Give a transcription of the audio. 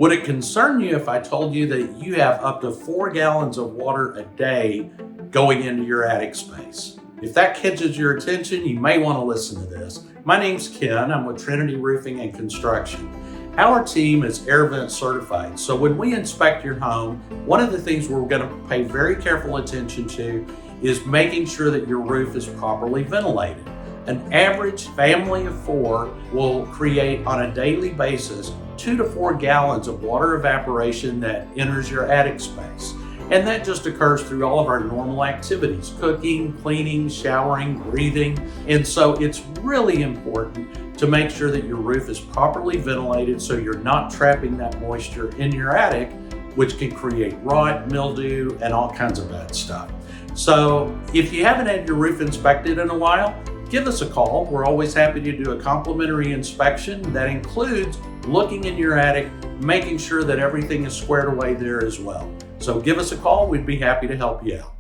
Would it concern you if I told you that you have up to 4 gallons of water a day going into your attic space? If that catches your attention, you may want to listen to this. My name's Ken. I'm with Trinity Roofing and Construction. Our team is air vent certified, so when we inspect your home, one of the things we're going to pay very careful attention to is making sure that your roof is properly ventilated. An average family of 4 will create on a daily basis 2 to 4 gallons of water evaporation that enters your attic space. And that just occurs through all of our normal activities: cooking, cleaning, showering, breathing. And so it's really important to make sure that your roof is properly ventilated so you're not trapping that moisture in your attic, which can create rot, mildew, and all kinds of bad stuff. So if you haven't had your roof inspected in a while, give us a call. We're always happy to do a complimentary inspection that includes looking in your attic, making sure that everything is squared away there as well. So give us a call. We'd be happy to help you out.